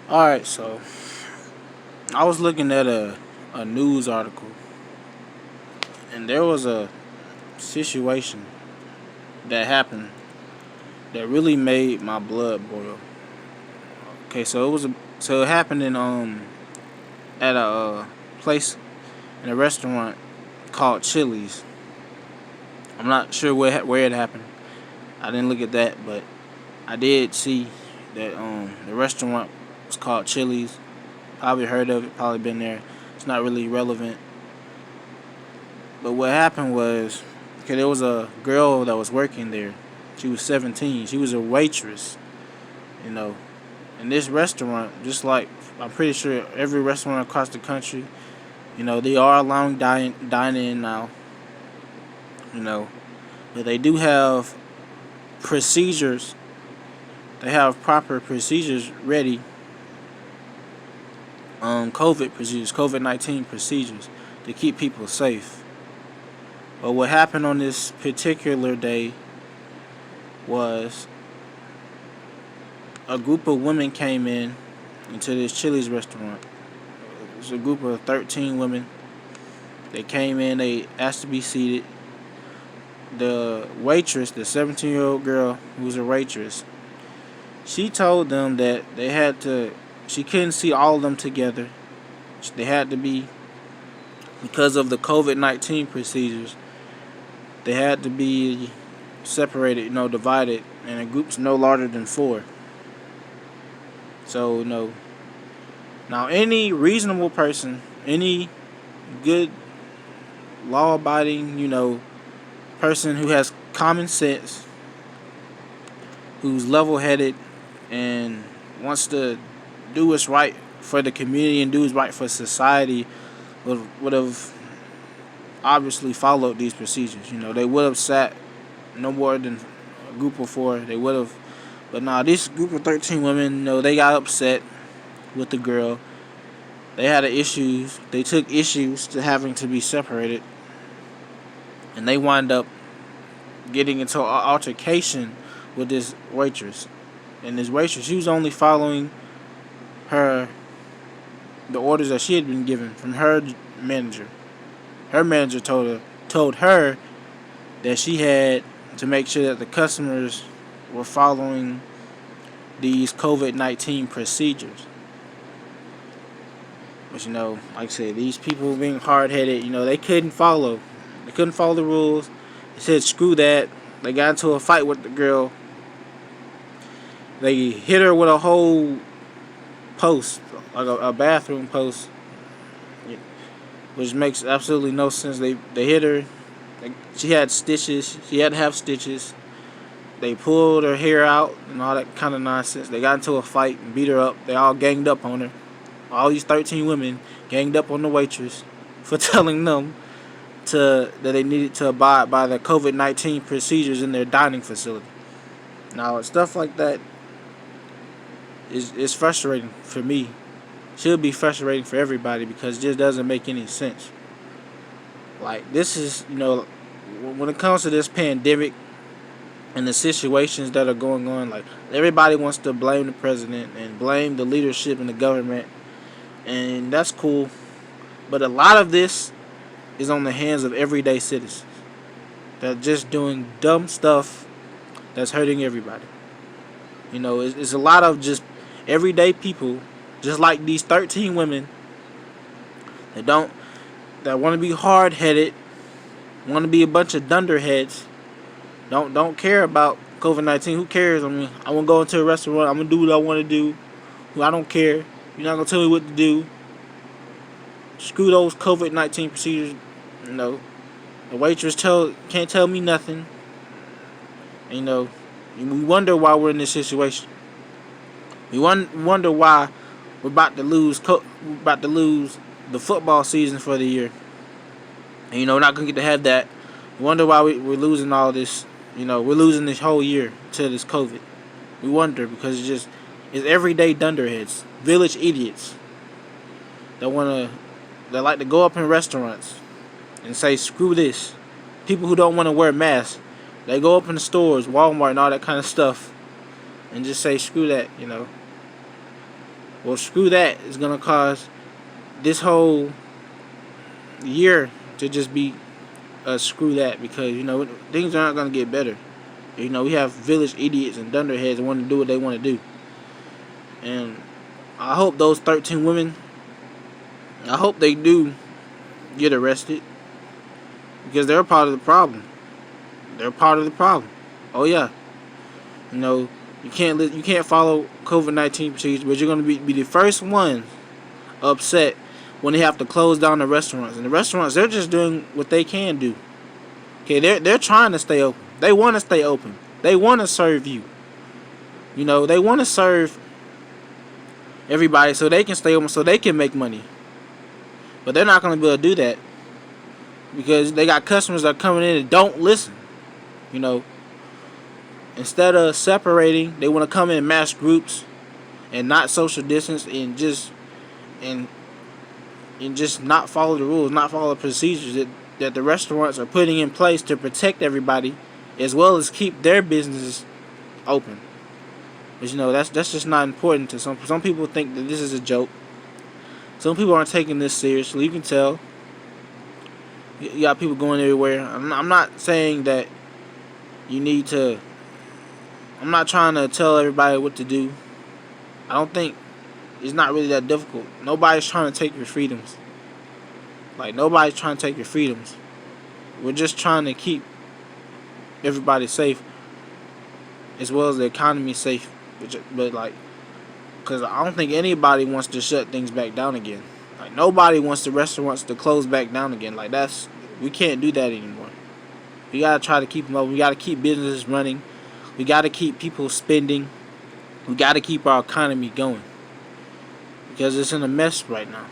Alright, so I was looking at a news article, and there was a situation that happened that really made my blood boil. Okay, so it happened in at a place in a restaurant called Chili's. I'm not sure where it happened. I didn't look at that, but I did see that the restaurant was called Chili's. Probably heard of it. Probably been there. It's not really relevant. But what happened was, okay, there was a girl that was working there. She was 17. She was a waitress, you know. In this restaurant, just like I'm pretty sure every restaurant across the country, they are allowing dining now, you know. But they do have procedures. They have proper procedures ready. COVID-19 procedures to keep people safe. But what happened on this particular day was a group of women came into this Chili's restaurant. It was a group of 13 women. They came in, they asked to be seated. The waitress, the 17-year-old girl who was a waitress, she told them that she couldn't see all of them together. They had to be, because of the COVID-19 procedures, they had to be separated, divided, in a groups no larger than four. So, now any reasonable person, any good law-abiding, person who has common sense, who's level-headed, and wants to do what's right for the community and do what's right for society would have obviously followed these procedures. They would have sat no more than a group of four. They would have, but now this group of 13 women, they got upset with the girl. They had issues. They took issues to having to be separated, and they wind up getting into an altercation with this waitress. And this waitress, she was only following the orders that she had been given from her manager. Her manager told her that she had to make sure that the customers were following these COVID-19 procedures. But like I said, these people being hard-headed, they couldn't follow. They couldn't follow the rules. They said screw that. They got into a fight with the girl. They hit her with a whole post, like a bathroom post, which makes absolutely no sense. They hit her. She had stitches. She had to have stitches. They pulled her hair out and all that kind of nonsense. They got into a fight and beat her up. They all ganged up on her. All these 13 women ganged up on the waitress for telling them that they needed to abide by the COVID-19 procedures in their dining facility. Now, stuff like that is frustrating for me. Should be frustrating for everybody because it just doesn't make any sense. Like, this is, when it comes to this pandemic and the situations that are going on, like, everybody wants to blame the president and blame the leadership and the government, and that's cool. But a lot of this is on the hands of everyday citizens that are just doing dumb stuff that's hurting everybody. It's a lot of just everyday people, just like these 13 women that want to be hard-headed, want to be a bunch of dunderheads, don't care about COVID-19. Who cares? I mean, I want to go into a restaurant. I'm gonna do what I want to do. I don't care. You're not gonna tell me what to do. Screw those COVID-19 procedures. The waitress can't tell me nothing. And, we wonder why we're in this situation. We wonder why we're about to lose the football season for the year. And, we're not gonna get to have that. We wonder why we're losing all this. We're losing this whole year to this COVID. We wonder because it's everyday dunderheads, village idiots that like to go up in restaurants and say screw this. People who don't want to wear masks, they go up in the stores, Walmart and all that kind of stuff, and just say screw that. Well, screw that. It's gonna cause this whole year to just be a screw that, because things are not gonna get better. We have village idiots and dunderheads that want to do what they want to do, and I hope those 13 women, I hope they do get arrested, because they're part of the problem. They're part of the problem. Oh yeah, you can't follow COVID-19 procedures, but you're gonna be the first ones upset when they have to close down the restaurants. And the restaurants, they're just doing what they can do. Okay, they're trying to stay open. They want to stay open. They want to serve you. They want to serve everybody so they can stay open, so they can make money. But they're not going to be able to do that because they got customers that are coming in and don't listen. Instead of separating, they want to come in mass groups and not social distance and just not follow the rules, not follow the procedures that the restaurants are putting in place to protect everybody, as well as keep their businesses open. But that's just not important to some people. Think that this is a joke. Some people aren't taking this seriously. You can tell. You got people going everywhere. I'm not saying that you need to. I'm not trying to tell everybody what to do. I don't think it's not really that difficult. Nobody's trying to take your freedoms. Nobody's trying to take your freedoms. We're just trying to keep everybody safe, as well as the economy safe. But because I don't think anybody wants to shut things back down again. Nobody wants the restaurants to close back down again. We can't do that anymore. We gotta try to keep them open. We gotta keep businesses running. We gotta keep people spending. We gotta keep our economy going, because it's in a mess right now.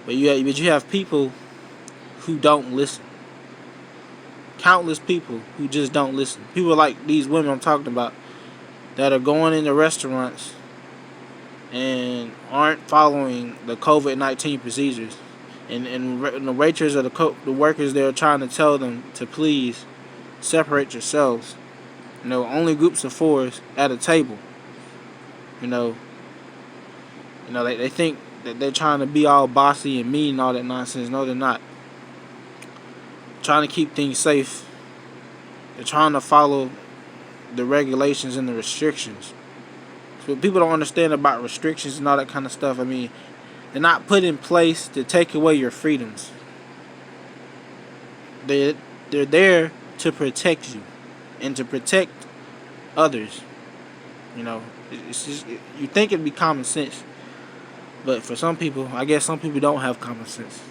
But you have people who don't listen. Countless people who just don't listen. People like these women I'm talking about that are going into restaurants and aren't following the COVID-19 procedures. And the waiters or the workers there are trying to tell them to please separate yourselves. Only groups of 4s at a table. They think that they're trying to be all bossy and mean and all that nonsense. No, they're not. Trying to keep things safe. They're trying to follow the regulations and the restrictions. So people don't understand about restrictions and all that kind of stuff. They're not put in place to take away your freedoms. They're there to protect you and to protect others. It's just, you think it'd be common sense, but for some people, I guess some people don't have common sense,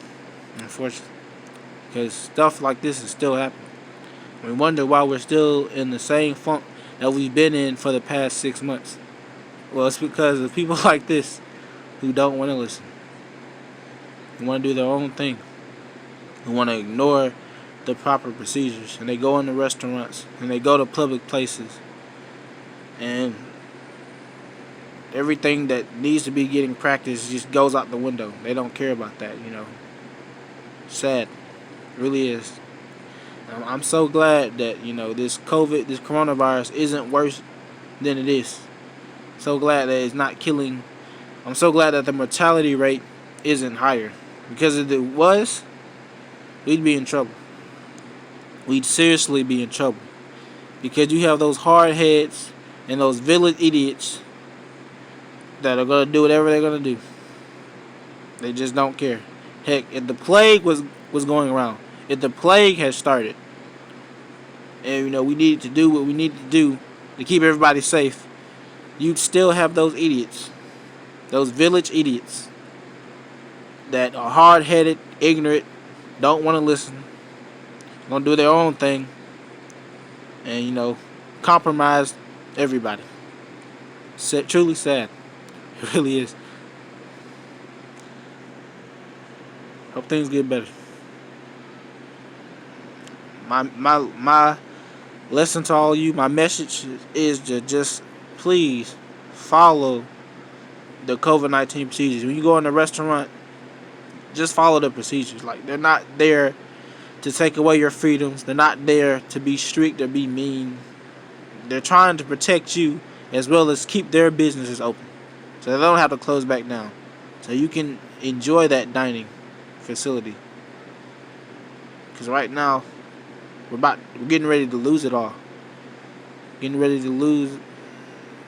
unfortunately, because stuff like this is still happening. We wonder why we're still in the same funk that we've been in for the past 6 months. Well, it's because of people like this who don't want to listen, who want to do their own thing, who want to ignore the proper procedures, and they go into restaurants and they go to public places, and everything that needs to be getting practiced just goes out the window. They don't care about that. Sad, it really is. I'm so glad that this coronavirus isn't worse than it is. So glad that it's not killing. I'm so glad that the mortality rate isn't higher, because if it was, we'd be in trouble. We'd seriously be in trouble, because you have those hard heads and those village idiots that are going to do whatever they're going to do. They just don't care. Heck, if the plague was going around, if the plague had started, and we needed to do what we needed to do to keep everybody safe, you'd still have those idiots, those village idiots that are hard-headed, ignorant, don't want to listen, gonna do their own thing, and compromise everybody. Truly sad. It really is. Hope things get better. My lesson to all of you, my message is to just please follow the COVID-19 procedures. When you go in a restaurant, just follow the procedures. They're not there to take away your freedoms. They're not there to be strict or be mean. They're trying to protect you as well as keep their businesses open. so they don't have to close back down, so you can enjoy that dining facility. Because right now we're getting ready to lose it all. Getting ready to lose,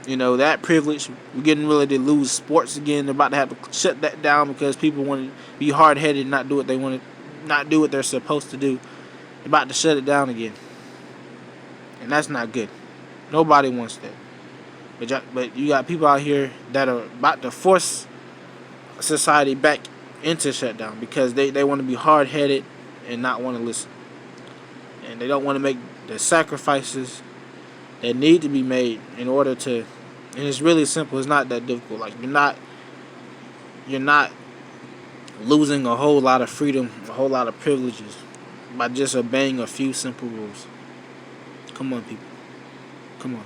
that privilege. We're getting ready to lose sports again. They're about to have to shut that down because people want to be hard headed and not do what they want to, not do what they're supposed to do. They're about to shut it down again, and that's not good. Nobody wants that. But you got people out here that are about to force society back into shutdown because they want to be hard headed and not want to listen, and they don't want to make the sacrifices that need to be made in order to. And it's really simple. It's not that difficult. Like you're not losing a whole lot of freedom, a whole lot of privileges by just obeying a few simple rules. Come on, people. Come on.